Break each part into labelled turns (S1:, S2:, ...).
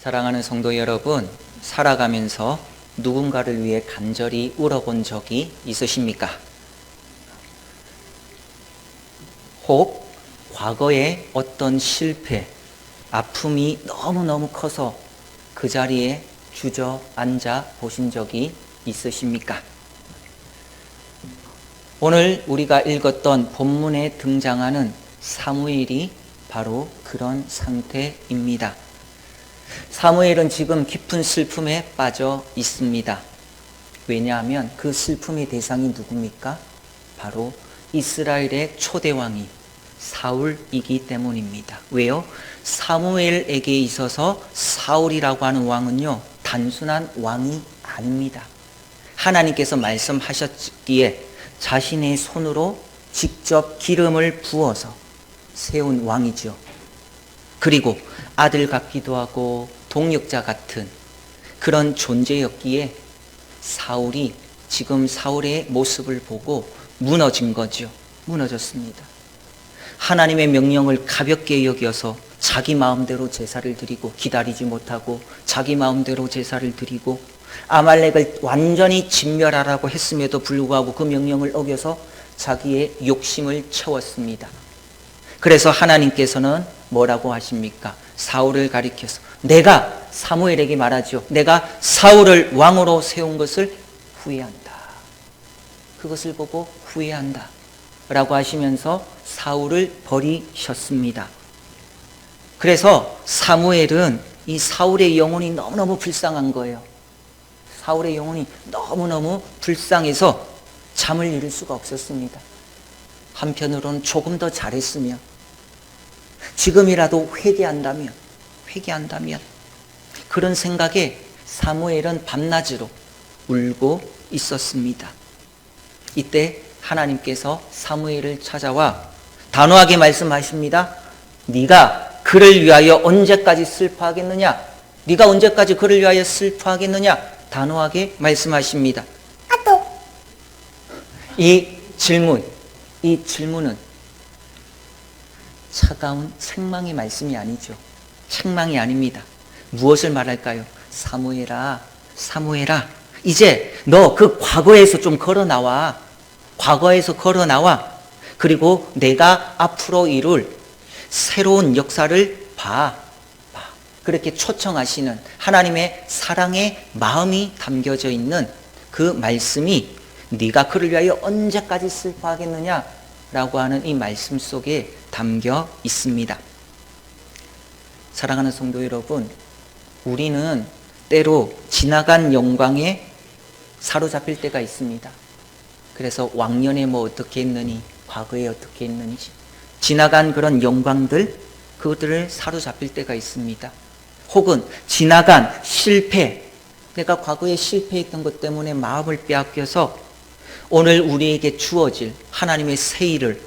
S1: 사랑하는 성도 여러분, 살아가면서 누군가를 위해 간절히 울어본 적이 있으십니까? 혹 과거에 어떤 실패, 아픔이 너무너무 커서 그 자리에 주저앉아 보신 적이 있으십니까? 오늘 우리가 읽었던 본문에 등장하는 사무엘이 바로 그런 상태입니다. 사무엘은 지금 깊은 슬픔에 빠져 있습니다. 왜냐하면 그 슬픔의 대상이 누굽니까? 바로 이스라엘의 초대왕이 사울이기 때문입니다. 왜요? 사무엘에게 있어서 사울이라고 하는 왕은요, 단순한 왕이 아닙니다. 하나님께서 말씀하셨기에 자신의 손으로 직접 기름을 부어서 세운 왕이죠. 그리고 아들 같기도 하고 동역자 같은 그런 존재였기에 사울이 지금 사울의 모습을 보고 무너진 거죠. 무너졌습니다. 하나님의 명령을 가볍게 여겨서 자기 마음대로 제사를 드리고 기다리지 못하고 자기 마음대로 제사를 드리고 아말렉을 완전히 진멸하라고 했음에도 불구하고 그 명령을 어겨서 자기의 욕심을 채웠습니다. 그래서 하나님께서는 뭐라고 하십니까? 사울을 가리켜서 내가 사무엘에게 말하죠. 내가 사울을 왕으로 세운 것을 후회한다. 그것을 보고 후회한다 라고 하시면서 사울을 버리셨습니다. 그래서 사무엘은 이 사울의 영혼이 너무너무 불쌍한 거예요. 사울의 영혼이 너무너무 불쌍해서 잠을 이룰 수가 없었습니다. 한편으로는 조금 더 잘했으면, 지금이라도 회개한다면 그런 생각에 사무엘은 밤낮으로 울고 있었습니다. 이때 하나님께서 사무엘을 찾아와 단호하게 말씀하십니다. 네가 그를 위하여 언제까지 슬퍼하겠느냐? 네가 언제까지 그를 위하여 슬퍼하겠느냐? 단호하게 말씀하십니다. 이 질문은 차가운 책망의 말씀이 아니죠. 책망이 아닙니다. 무엇을 말할까요? 사무엘아, 이제 너 그 과거에서 좀 걸어나와. 그리고 내가 앞으로 이룰 새로운 역사를 봐. 그렇게 초청하시는 하나님의 사랑의 마음이 담겨져 있는 그 말씀이 네가 그를 위하여 언제까지 슬퍼하겠느냐 라고 하는 이 말씀 속에 담겨 있습니다. 사랑하는 성도 여러분, 우리는 때로 지나간 영광에 사로잡힐 때가 있습니다. 그래서 왕년에 뭐 어떻게 했느니, 과거에 어떻게 했는지 지나간 그런 영광들, 그것들을 사로잡힐 때가 있습니다. 혹은 지나간 실패, 내가 과거에 실패했던 것 때문에 마음을 빼앗겨서 오늘 우리에게 주어질 하나님의 새 일을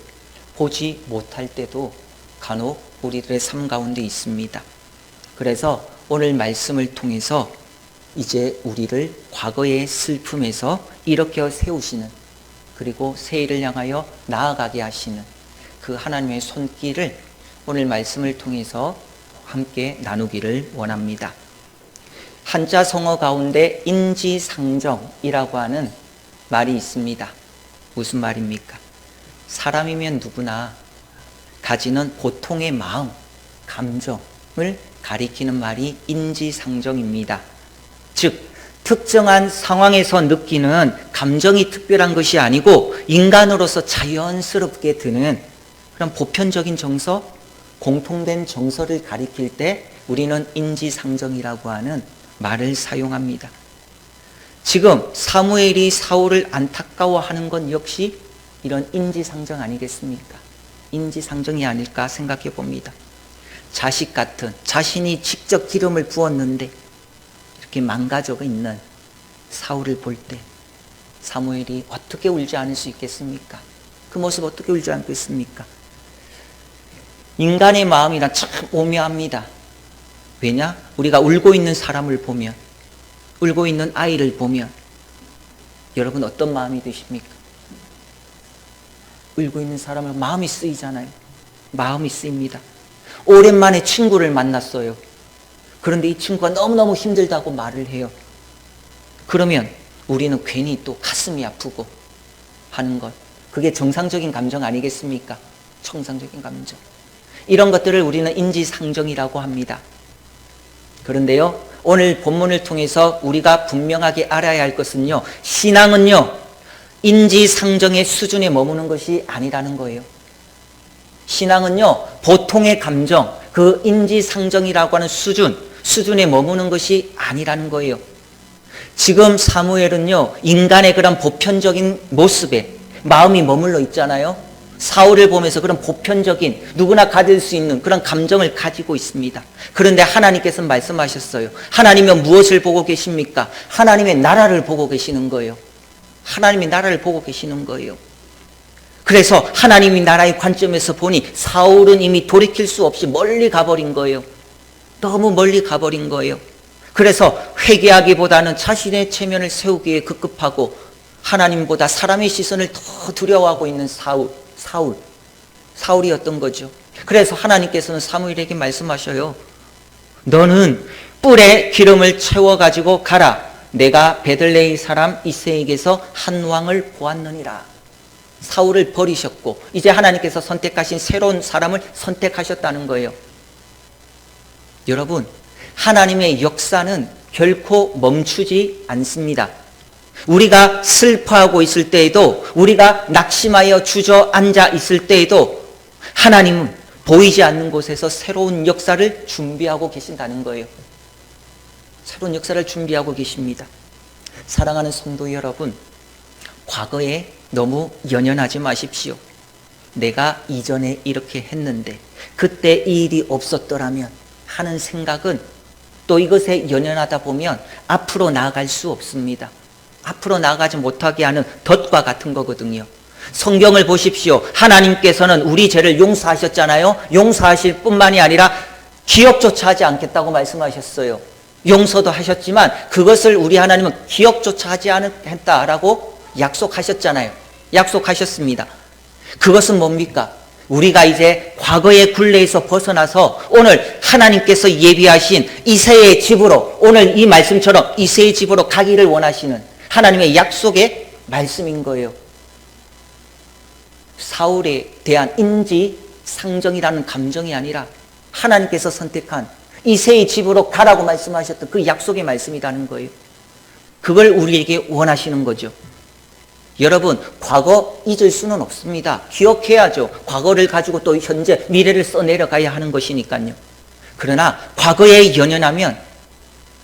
S1: 보지 못할 때도 간혹 우리들의 삶 가운데 있습니다. 그래서 오늘 말씀을 통해서 이제 우리를 과거의 슬픔에서 일으켜 세우시는, 그리고 새 일을 향하여 나아가게 하시는 그 하나님의 손길을 오늘 말씀을 통해서 함께 나누기를 원합니다. 한자 성어 가운데 인지상정이라고 하는 말이 있습니다. 무슨 말입니까? 사람이면 누구나 가지는 보통의 마음, 감정을 가리키는 말이 인지상정입니다. 즉, 특정한 상황에서 느끼는 감정이 특별한 것이 아니고 인간으로서 자연스럽게 드는 그런 보편적인 정서, 공통된 정서를 가리킬 때 우리는 인지상정이라고 하는 말을 사용합니다. 지금 사무엘이 사울을 안타까워하는 건 역시 이런 인지상정 아니겠습니까? 인지상정이 아닐까 생각해 봅니다. 자식 같은, 자신이 직접 기름을 부었는데 이렇게 망가져 있는 사울을 볼 때 사무엘이 어떻게 울지 않을 수 있겠습니까? 그 모습 어떻게 울지 않겠습니까? 인간의 마음이란 참 오묘합니다. 왜냐? 우리가 울고 있는 사람을 보면, 울고 있는 아이를 보면 여러분 어떤 마음이 드십니까? 울고 있는 사람을 마음이 쓰이잖아요. 마음이 쓰입니다. 오랜만에 친구를 만났어요. 그런데 이 친구가 너무너무 힘들다고 말을 해요. 그러면 우리는 괜히 또 가슴이 아프고 하는 것. 그게 정상적인 감정 아니겠습니까? 정상적인 감정. 이런 것들을 우리는 인지상정이라고 합니다. 그런데요, 오늘 본문을 통해서 우리가 분명하게 알아야 할 것은요, 신앙은요, 인지상정의 수준에 머무는 것이 아니라는 거예요. 신앙은요, 보통의 감정, 그 인지상정이라고 하는 수준에 머무는 것이 아니라는 거예요. 지금 사무엘은요, 인간의 그런 보편적인 모습에 마음이 머물러 있잖아요. 사울을 보면서 그런 보편적인 누구나 가질 수 있는 그런 감정을 가지고 있습니다. 그런데 하나님께서는 말씀하셨어요. 하나님은 무엇을 보고 계십니까? 하나님의 나라를 보고 계시는 거예요. 하나님의 나라를 보고 계시는 거예요. 그래서 하나님의 나라의 관점에서 보니 사울은 이미 돌이킬 수 없이 멀리 가버린 거예요. 너무 멀리 가버린 거예요. 그래서 회개하기보다는 자신의 체면을 세우기에 급급하고 하나님보다 사람의 시선을 더 두려워하고 있는 사울이었던 거죠. 그래서 하나님께서는 사무엘에게 말씀하셔요. 너는 뿔에 기름을 채워가지고 가라. 내가 베들레헴 사람 이새에게서 한 왕을 보았느니라. 사울을 버리셨고 이제 하나님께서 선택하신 새로운 사람을 선택하셨다는 거예요. 여러분, 하나님의 역사는 결코 멈추지 않습니다. 우리가 슬퍼하고 있을 때에도, 우리가 낙심하여 주저앉아 있을 때에도 하나님은 보이지 않는 곳에서 새로운 역사를 준비하고 계신다는 거예요. 새로운 역사를 준비하고 계십니다. 사랑하는 성도 여러분, 과거에 너무 연연하지 마십시오. 내가 이전에 이렇게 했는데 그때 이 일이 없었더라면 하는 생각은, 또 이것에 연연하다 보면 앞으로 나아갈 수 없습니다. 앞으로 나아가지 못하게 하는 덫과 같은 거거든요. 성경을 보십시오. 하나님께서는 우리 죄를 용서하셨잖아요. 용서하실 뿐만이 아니라 기억조차 하지 않겠다고 말씀하셨어요. 용서도 하셨지만 그것을 우리 하나님은 기억조차 하지 않겠다라고 약속하셨잖아요. 약속하셨습니다. 그것은 뭡니까? 우리가 이제 과거의 굴레에서 벗어나서 오늘 하나님께서 예비하신 이새의 집으로, 오늘 이 말씀처럼 이새의 집으로 가기를 원하시는 하나님의 약속의 말씀인 거예요. 사울에 대한 인지상정이라는 감정이 아니라 하나님께서 선택한 이새의 집으로 가라고 말씀하셨던 그 약속의 말씀이라는 거예요. 그걸 우리에게 원하시는 거죠. 여러분, 과거 잊을 수는 없습니다. 기억해야죠. 과거를 가지고 또 현재, 미래를 써내려가야 하는 것이니까요. 그러나 과거에 연연하면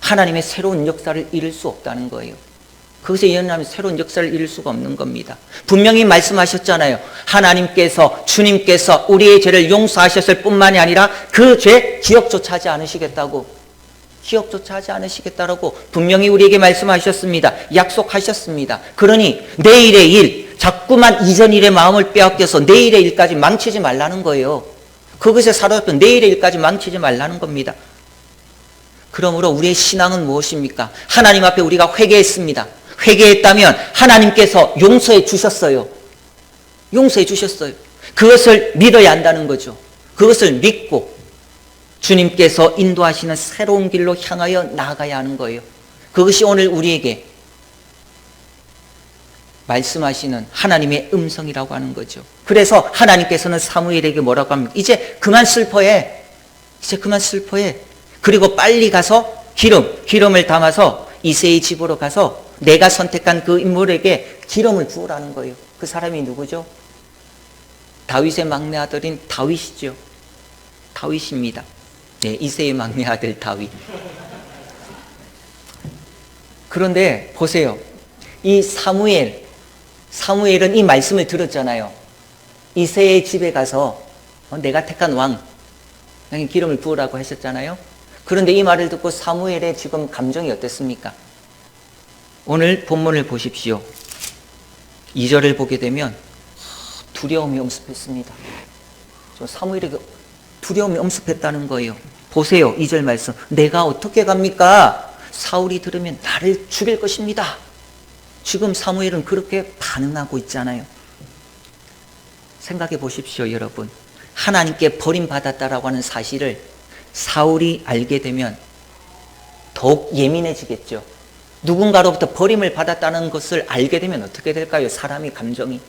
S1: 하나님의 새로운 역사를 이룰 수 없다는 거예요. 그것에 연연하면 새로운 역사를 이룰 수가 없는 겁니다. 분명히 말씀하셨잖아요. 하나님께서, 주님께서 우리의 죄를 용서하셨을 뿐만이 아니라 그 죄 기억조차 하지 않으시겠다고, 기억조차 하지 않으시겠다라고 분명히 우리에게 말씀하셨습니다. 약속하셨습니다. 그러니 내일의 일, 자꾸만 이전 일의 마음을 빼앗겨서 내일의 일까지 망치지 말라는 거예요. 그것에 사로잡혀 내일의 일까지 망치지 말라는 겁니다. 그러므로 우리의 신앙은 무엇입니까? 하나님 앞에 우리가 회개했습니다. 회개했다면 하나님께서 용서해 주셨어요. 용서해 주셨어요. 그것을 믿어야 한다는 거죠. 그것을 믿고 주님께서 인도하시는 새로운 길로 향하여 나아가야 하는 거예요. 그것이 오늘 우리에게 말씀하시는 하나님의 음성이라고 하는 거죠. 그래서 하나님께서는 사무엘에게 뭐라고 합니까? 이제 그만 슬퍼해. 이제 그만 슬퍼해. 그리고 빨리 가서 기름을 담아서 이새의 집으로 가서 내가 선택한 그 인물에게 기름을 부으라는 거예요. 그 사람이 누구죠? 다윗의 막내 아들인 다윗이죠. 다윗입니다. 네, 이새의 막내 아들 다윗. 그런데 보세요. 이 사무엘은 이 말씀을 들었잖아요. 이새의 집에 가서 내가 택한 왕, 기름을 부으라고 하셨잖아요. 그런데 이 말을 듣고 사무엘의 지금 감정이 어땠습니까? 오늘 본문을 보십시오. 2절을 보게 되면 두려움이 엄습했습니다. 사무엘에게 두려움이 엄습했다는 거예요. 보세요. 2절 말씀. 내가 어떻게 갑니까? 사울이 들으면 나를 죽일 것입니다. 지금 사무엘은 그렇게 반응하고 있잖아요. 생각해 보십시오, 여러분. 하나님께 버림받았다라고 하는 사실을 사울이 알게 되면 더욱 예민해지겠죠. 누군가로부터 버림을 받았다는 것을 알게 되면 어떻게 될까요? 사람이 감정이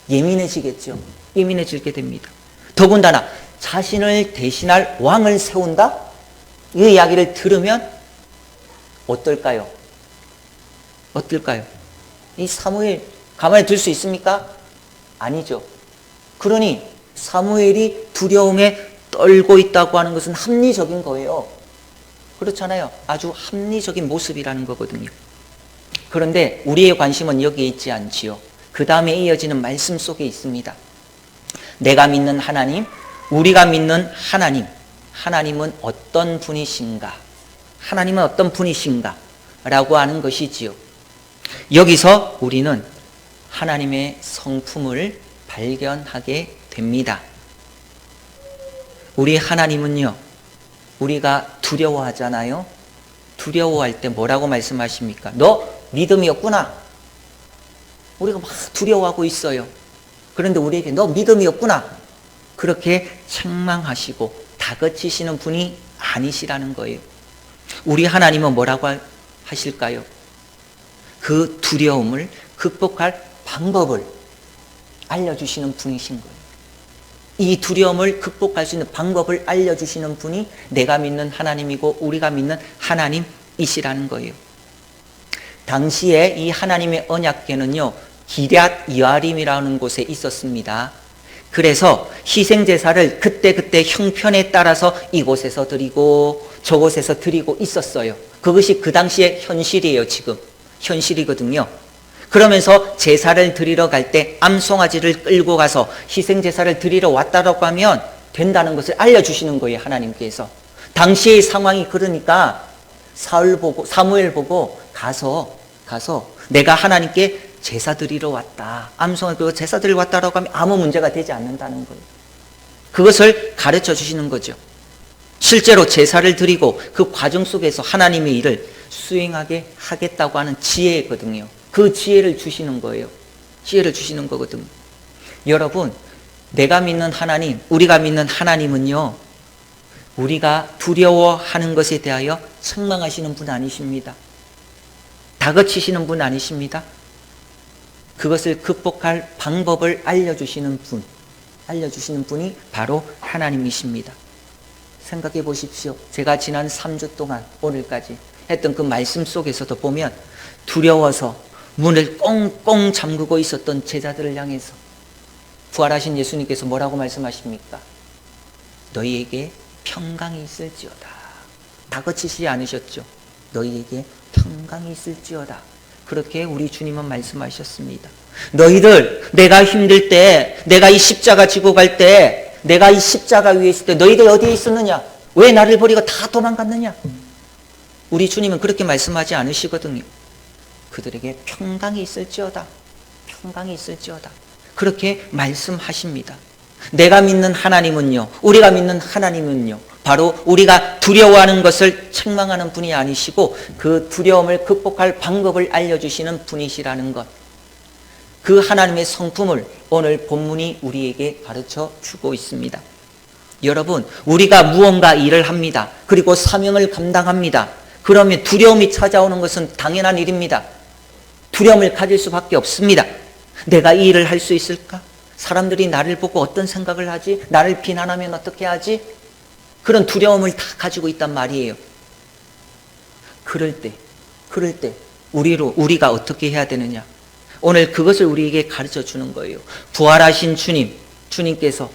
S1: 예민해지겠죠. 예민해지게 됩니다. 더군다나 자신을 대신할 왕을 세운다? 이 이야기를 들으면 어떨까요? 어떨까요? 이 사무엘 가만히 둘 수 있습니까? 아니죠. 그러니 사무엘이 두려움에 떨고 있다고 하는 것은 합리적인 거예요. 그렇잖아요. 아주 합리적인 모습이라는 거거든요. 그런데 우리의 관심은 여기에 있지 않지요. 그 다음에 이어지는 말씀 속에 있습니다. 내가 믿는 하나님, 우리가 믿는 하나님, 하나님은 어떤 분이신가? 하나님은 어떤 분이신가? 라고 하는 것이지요. 여기서 우리는 하나님의 성품을 발견하게 됩니다. 우리 하나님은요, 우리가 두려워하잖아요. 두려워할 때 뭐라고 말씀하십니까? 너 믿음이 없구나. 우리가 막 두려워하고 있어요. 그런데 우리에게 너 믿음이 없구나. 그렇게 책망하시고 다그치시는 분이 아니시라는 거예요. 우리 하나님은 뭐라고 하실까요? 그 두려움을 극복할 방법을 알려주시는 분이신 거예요. 이 두려움을 극복할 수 있는 방법을 알려주시는 분이 내가 믿는 하나님이고 우리가 믿는 하나님이시라는 거예요. 당시에 이 하나님의 언약궤는요, 기럇 여아림이라는 곳에 있었습니다. 그래서 희생제사를 그때그때 형편에 따라서 이곳에서 드리고 저곳에서 드리고 있었어요. 그것이 그 당시의 현실이에요. 지금 현실이거든요. 그러면서 제사를 드리러 갈 때 암송아지를 끌고 가서 희생제사를 드리러 왔다라고 하면 된다는 것을 알려주시는 거예요. 하나님께서. 당시의 상황이 그러니까 사무엘 보고 가서 내가 하나님께 제사 드리러 왔다. 암송아지 끌고 제사 드리러 왔다라고 하면 아무 문제가 되지 않는다는 거예요. 그것을 가르쳐 주시는 거죠. 실제로 제사를 드리고 그 과정 속에서 하나님의 일을 수행하게 하겠다고 하는 지혜거든요. 그 지혜를 주시는 거예요. 지혜를 주시는 거거든요. 여러분, 내가 믿는 하나님, 우리가 믿는 하나님은요, 우리가 두려워하는 것에 대하여 책망하시는 분 아니십니다. 다그치시는 분 아니십니다. 그것을 극복할 방법을 알려주시는 분이 바로 하나님이십니다. 생각해 보십시오. 제가 지난 3주 동안 오늘까지 했던 그 말씀 속에서도 보면 두려워서 문을 꽁꽁 잠그고 있었던 제자들을 향해서 부활하신 예수님께서 뭐라고 말씀하십니까? 너희에게 평강이 있을지어다. 다그치시지 않으셨죠? 너희에게 평강이 있을지어다. 그렇게 우리 주님은 말씀하셨습니다. 너희들, 내가 힘들 때, 내가 이 십자가 지고 갈 때, 내가 이 십자가 위에 있을 때 너희들 어디에 있었느냐? 왜 나를 버리고 다 도망갔느냐? 우리 주님은 그렇게 말씀하지 않으시거든요. 그들에게 평강이 있을지어다. 평강이 있을지어다. 그렇게 말씀하십니다. 내가 믿는 하나님은요, 우리가 믿는 하나님은요, 바로 우리가 두려워하는 것을 책망하는 분이 아니시고 그 두려움을 극복할 방법을 알려주시는 분이시라는 것. 그 하나님의 성품을 오늘 본문이 우리에게 가르쳐 주고 있습니다. 여러분, 우리가 무언가 일을 합니다. 그리고 사명을 감당합니다. 그러면 두려움이 찾아오는 것은 당연한 일입니다. 두려움을 가질 수밖에 없습니다. 내가 이 일을 할 수 있을까? 사람들이 나를 보고 어떤 생각을 하지? 나를 비난하면 어떻게 하지? 그런 두려움을 다 가지고 있단 말이에요. 그럴 때 우리가 어떻게 해야 되느냐? 오늘 그것을 우리에게 가르쳐 주는 거예요. 부활하신 주님께서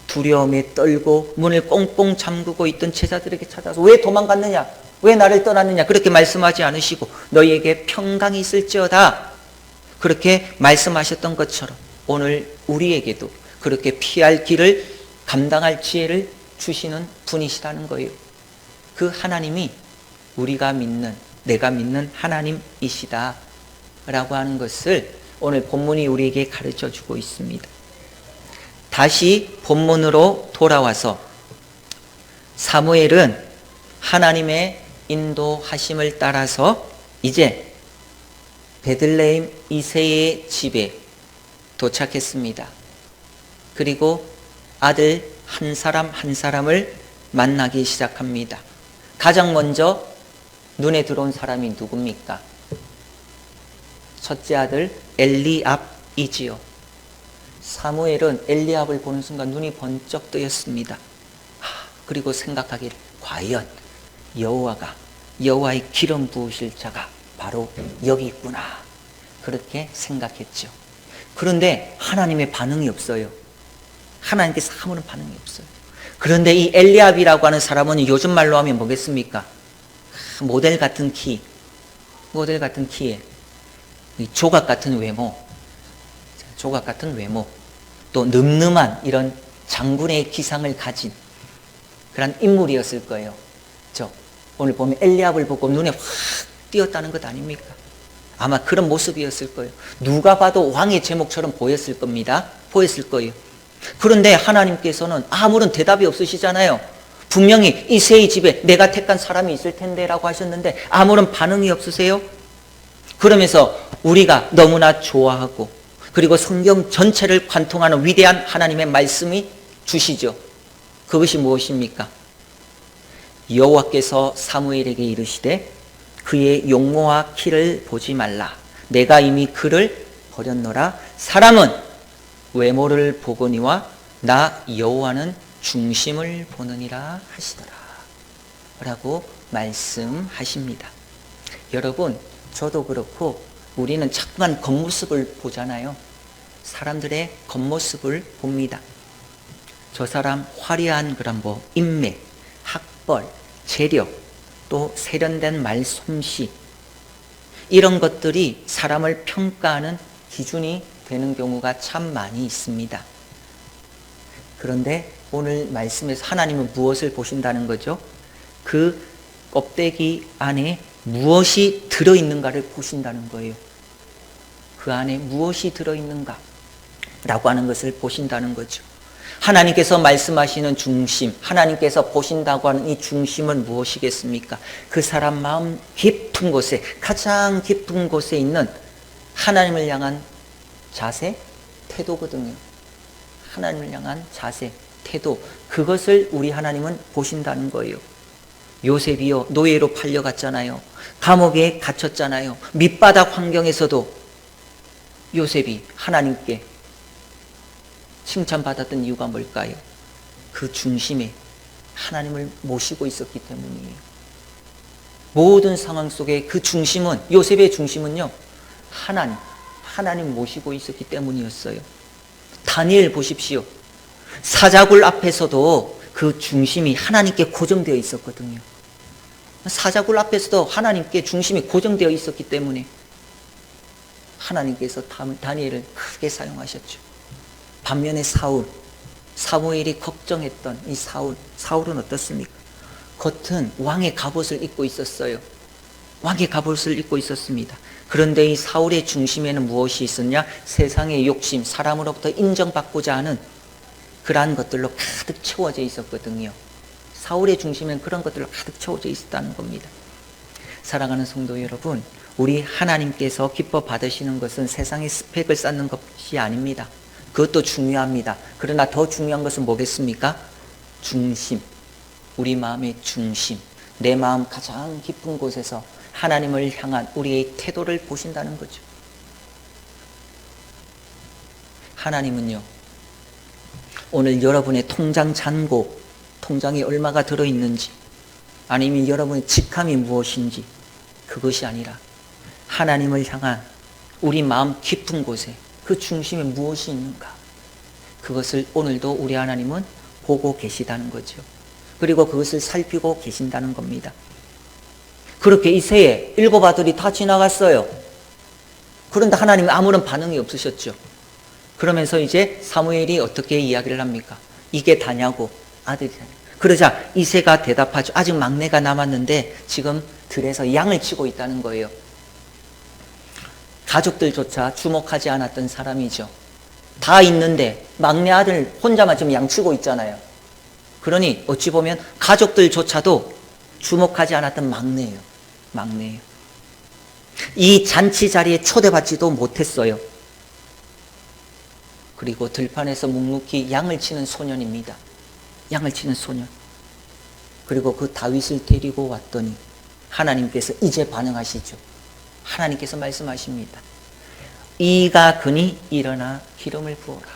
S1: 두려움에 떨고 문을 꽁꽁 잠그고 있던 제자들에게 찾아서 왜 도망갔느냐? 왜 나를 떠났느냐? 그렇게 말씀하지 않으시고 너희에게 평강이 있을지어다. 그렇게 말씀하셨던 것처럼 오늘 우리에게도 그렇게 피할 길을 감당할 지혜를 주시는 분이시라는 거예요. 그 하나님이 우리가 믿는, 내가 믿는 하나님이시다 라고 하는 것을 오늘 본문이 우리에게 가르쳐 주고 있습니다. 다시 본문으로 돌아와서 사무엘은 하나님의 인도하심을 따라서 이제 베들레헴 이새의 집에 도착했습니다. 그리고 아들 한 사람 한 사람을 만나기 시작합니다. 가장 먼저 눈에 들어온 사람이 누굽니까? 첫째 아들 엘리압이지요. 사무엘은 엘리압을 보는 순간 눈이 번쩍 뜨였습니다. 그리고 생각하길, 과연 여호와의 기름 부으실 자가 바로 여기 있구나, 그렇게 생각했죠. 그런데 하나님의 반응이 없어요. 하나님께서 아무런 반응이 없어요. 그런데 이 엘리압이라고 하는 사람은 요즘 말로 하면 뭐겠습니까? 모델 같은 키에 조각 같은 외모, 또 늠름한 이런 장군의 기상을 가진 그런 인물이었을 거예요. 오늘 보면 엘리압을 보고 눈에 확 띄었다는 것 아닙니까? 아마 그런 모습이었을 거예요. 누가 봐도 왕의 제목처럼 보였을 겁니다. 보였을 거예요. 그런데 하나님께서는 아무런 대답이 없으시잖아요. 분명히 이새의 집에 내가 택한 사람이 있을 텐데 라고 하셨는데 아무런 반응이 없으세요? 그러면서 우리가 너무나 좋아하고 그리고 성경 전체를 관통하는 위대한 하나님의 말씀이 주시죠. 그것이 무엇입니까? 여호와께서 사무엘에게 이르시되 그의 용모와 키를 보지 말라. 내가 이미 그를 버렸노라. 사람은 외모를 보거니와 나 여호와는 중심을 보느니라 하시더라 라고 말씀하십니다. 여러분, 저도 그렇고 우리는 자꾸만 겉모습을 보잖아요. 사람들의 겉모습을 봅니다. 저 사람 화려한 그런 인맥, 학벌, 재력, 또 세련된 말솜씨, 이런 것들이 사람을 평가하는 기준이 되는 경우가 참 많이 있습니다. 그런데 오늘 말씀에서 하나님은 무엇을 보신다는 거죠? 그 껍데기 안에 무엇이 들어있는가를 보신다는 거예요. 그 안에 무엇이 들어있는가 라고 하는 것을 보신다는 거죠. 하나님께서 말씀하시는 중심, 하나님께서 보신다고 하는 이 중심은 무엇이겠습니까? 그 사람 마음 깊은 곳에, 가장 깊은 곳에 있는 하나님을 향한 자세, 태도거든요. 하나님을 향한 자세, 태도, 그것을 우리 하나님은 보신다는 거예요. 요셉이요, 노예로 팔려갔잖아요. 감옥에 갇혔잖아요. 밑바닥 환경에서도 요셉이 하나님께 칭찬받았던 이유가 뭘까요? 그 중심에 하나님을 모시고 있었기 때문이에요. 모든 상황 속에 그 중심은, 요셉의 중심은요, 하나님 모시고 있었기 때문이었어요. 다니엘 보십시오. 사자굴 앞에서도 그 중심이 하나님께 고정되어 있었거든요. 사자굴 앞에서도 하나님께 중심이 고정되어 있었기 때문에 하나님께서 다니엘을 크게 사용하셨죠. 반면에 사무엘이 걱정했던 이 사울은 어떻습니까? 겉은 왕의 갑옷을 입고 있었어요. 왕의 갑옷을 입고 있었습니다. 그런데 이 사울의 중심에는 무엇이 있었냐? 세상의 욕심, 사람으로부터 인정받고자 하는 그러한 것들로 가득 채워져 있었거든요. 사울의 중심에는 그런 것들로 가득 채워져 있었다는 겁니다. 사랑하는 성도 여러분, 우리 하나님께서 기뻐 받으시는 것은 세상의 스펙을 쌓는 것이 아닙니다. 그것도 중요합니다. 그러나 더 중요한 것은 뭐겠습니까? 중심, 우리 마음의 중심, 내 마음 가장 깊은 곳에서 하나님을 향한 우리의 태도를 보신다는 거죠. 하나님은요, 오늘 여러분의 통장 잔고, 통장에 얼마가 들어있는지, 아니면 여러분의 직함이 무엇인지, 그것이 아니라 하나님을 향한 우리 마음 깊은 곳에 그 중심에 무엇이 있는가, 그것을 오늘도 우리 하나님은 보고 계시다는 거죠. 그리고 그것을 살피고 계신다는 겁니다. 그렇게 이 새에 7 아들이 다 지나갔어요. 그런데 하나님은 아무런 반응이 없으셨죠. 그러면서 이제 사무엘이 어떻게 이야기를 합니까? 이게 다냐고, 아들이 다냐. 그러자 이새가 대답하죠. 아직 막내가 남았는데 지금 들에서 양을 치고 있다는 거예요. 가족들조차 주목하지 않았던 사람이죠. 다 있는데 막내 아들 혼자만 지금 양치고 있잖아요. 그러니 어찌 보면 가족들조차도 주목하지 않았던 막내예요. 이 잔치 자리에 초대받지도 못했어요. 그리고 들판에서 묵묵히 양을 치는 소년입니다. 양을 치는 소년. 그리고 그 다윗을 데리고 왔더니 하나님께서 이제 반응하시죠. 하나님께서 말씀하십니다. 이가 그니 일어나 기름을 부어라.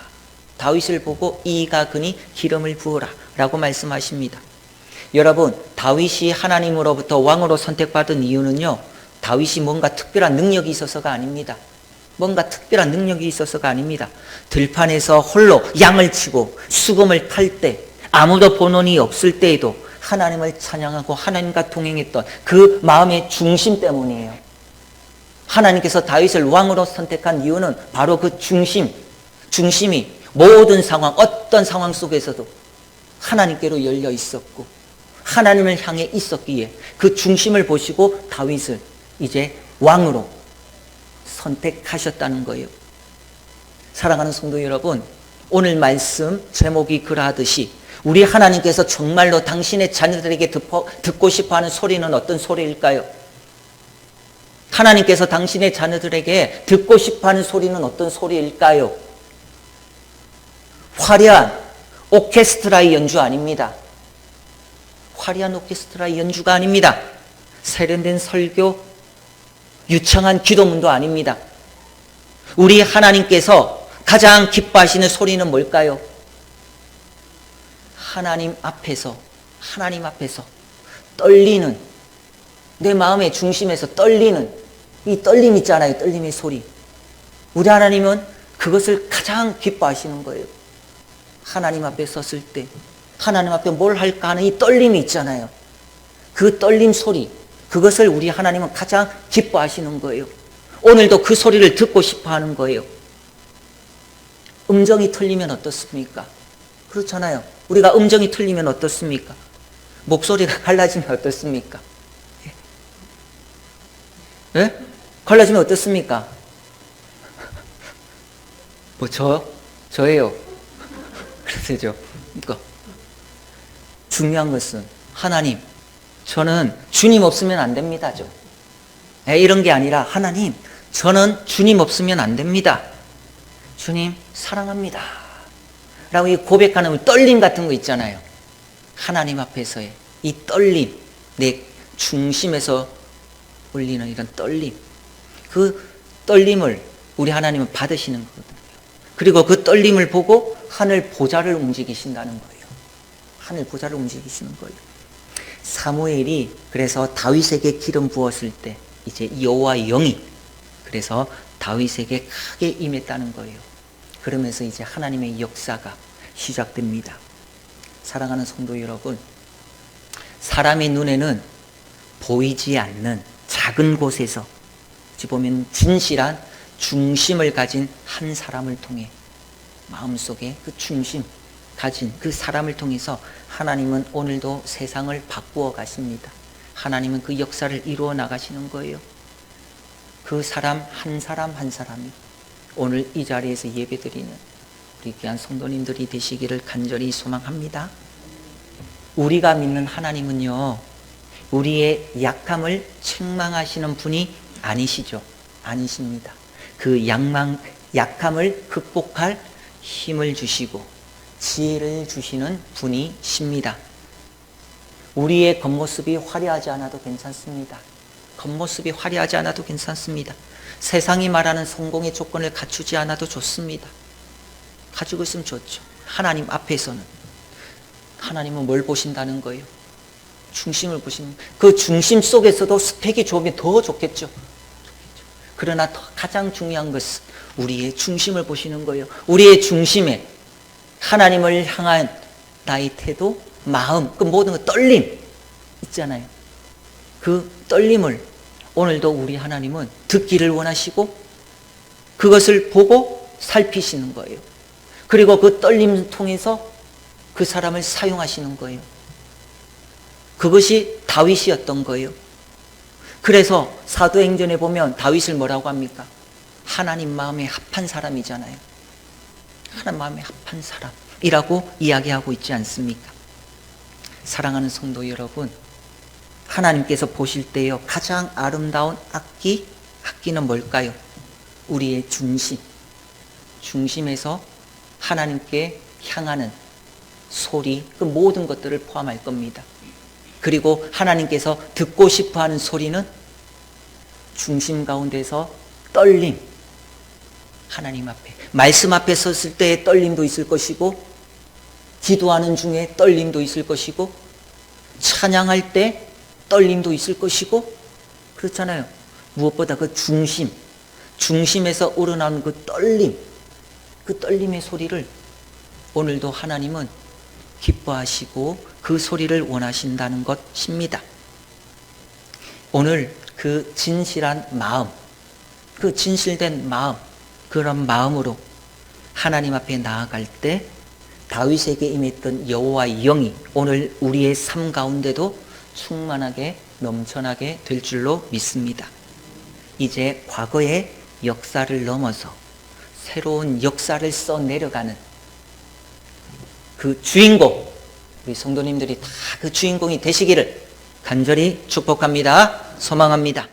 S1: 다윗을 보고 이가 그니 기름을 부어라 라고 말씀하십니다. 여러분, 다윗이 하나님으로부터 왕으로 선택받은 이유는요, 다윗이 뭔가 특별한 능력이 있어서가 아닙니다. 뭔가 특별한 능력이 있어서가 아닙니다. 들판에서 홀로 양을 치고 수금을 탈 때, 아무도 본원이 없을 때에도 하나님을 찬양하고 하나님과 동행했던 그 마음의 중심 때문이에요. 하나님께서 다윗을 왕으로 선택한 이유는 바로 그 중심이 모든 상황, 어떤 상황 속에서도 하나님께로 열려 있었고 하나님을 향해 있었기에 그 중심을 보시고 다윗을 이제 왕으로 선택하셨다는 거예요. 사랑하는 성도 여러분, 오늘 말씀 제목이 그러하듯이 우리 하나님께서 정말로 당신의 자녀들에게 듣고 싶어하는 소리는 어떤 소리일까요? 하나님께서 당신의 자녀들에게 듣고 싶어하는 소리는 어떤 소리일까요? 화려한 오케스트라의 연주 아닙니다. 화려한 오케스트라의 연주가 아닙니다. 세련된 설교, 유창한 기도문도 아닙니다. 우리 하나님께서 가장 기뻐하시는 소리는 뭘까요? 하나님 앞에서 떨리는, 내 마음의 중심에서 떨리는 이 떨림 있잖아요. 떨림의 소리. 우리 하나님은 그것을 가장 기뻐하시는 거예요. 하나님 앞에 섰을 때 하나님 앞에 뭘 할까 하는 이 떨림이 있잖아요. 그 떨림 소리, 그것을 우리 하나님은 가장 기뻐하시는 거예요. 오늘도 그 소리를 듣고 싶어 하는 거예요. 음정이 틀리면 어떻습니까? 그렇잖아요. 우리가 음정이 틀리면 어떻습니까? 목소리가 갈라지면 어떻습니까? 예? 갈라지면 어떻습니까? 뭐 저예요. 그러세요. 그러니까 중요한 것은 하나님, 저는 주님 없으면 안 됩니다. 이런 게 아니라 하나님, 저는 주님 없으면 안 됩니다. 주님 사랑합니다. 라고 이 고백하는 떨림 같은 거 있잖아요. 하나님 앞에서의 이 떨림, 내 중심에서 울리는 이런 떨림, 그 떨림을 우리 하나님은 받으시는 거거든요. 그리고 그 떨림을 보고 하늘 보좌를 움직이신다는 거예요. 하늘 보좌를 움직이시는 거예요. 사무엘이 그래서 다윗에게 기름 부었을 때 이제 여호와의 영이 그래서 다윗에게 크게 임했다는 거예요. 그러면서 이제 하나님의 역사가 시작됩니다. 사랑하는 성도 여러분, 사람의 눈에는 보이지 않는 작은 곳에서 어찌 보면 진실한 중심을 가진 한 사람을 통해 마음속에 그 중심 가진 그 사람을 통해서 하나님은 오늘도 세상을 바꾸어 가십니다. 하나님은 그 역사를 이루어 나가시는 거예요. 그 사람 한 사람이 오늘 이 자리에서 예배드리는 우리 귀한 성도님들이 되시기를 간절히 소망합니다. 우리가 믿는 하나님은요, 우리의 약함을 책망하시는 분이 아니시죠. 아니십니다. 그 약함을 극복할 힘을 주시고 지혜를 주시는 분이십니다. 우리의 겉모습이 화려하지 않아도 괜찮습니다. 겉모습이 화려하지 않아도 괜찮습니다. 세상이 말하는 성공의 조건을 갖추지 않아도 좋습니다. 가지고 있으면 좋죠. 하나님 앞에서는 하나님은 뭘 보신다는 거예요? 중심을 보시는, 그 중심 속에서도 스펙이 좋으면 더 좋겠죠. 그러나 가장 중요한 것은 우리의 중심을 보시는 거예요. 우리의 중심에 하나님을 향한 나의 태도, 마음, 그 모든 것, 떨림 있잖아요. 그 떨림을 오늘도 우리 하나님은 듣기를 원하시고 그것을 보고 살피시는 거예요. 그리고 그 떨림을 통해서 그 사람을 사용하시는 거예요. 그것이 다윗이었던 거예요. 그래서 사도행전에 보면 다윗을 뭐라고 합니까? 하나님 마음에 합한 사람이잖아요. 하나님 마음에 합한 사람이라고 이야기하고 있지 않습니까? 사랑하는 성도 여러분, 하나님께서 보실 때요 가장 아름다운 악기는 뭘까요? 우리의 중심에서 하나님께 향하는 소리, 그 모든 것들을 포함할 겁니다. 그리고 하나님께서 듣고 싶어하는 소리는 중심 가운데서 떨림. 하나님 앞에 말씀 앞에 섰을 때의 떨림도 있을 것이고, 기도하는 중에 떨림도 있을 것이고, 찬양할 때 떨림도 있을 것이고, 그렇잖아요. 무엇보다 그 중심에서 우러나오는 그 떨림, 그 떨림의 소리를 오늘도 하나님은 기뻐하시고 그 소리를 원하신다는 것입니다. 오늘 그 진실한 마음, 그 진실된 마음, 그런 마음으로 하나님 앞에 나아갈 때 다윗에게 임했던 여호와의 영이 오늘 우리의 삶 가운데도 충만하게 넘쳐나게 될 줄로 믿습니다. 이제 과거의 역사를 넘어서 새로운 역사를 써내려가는 그 주인공, 우리 성도님들이 다 그 주인공이 되시기를 간절히 축복합니다. 소망합니다.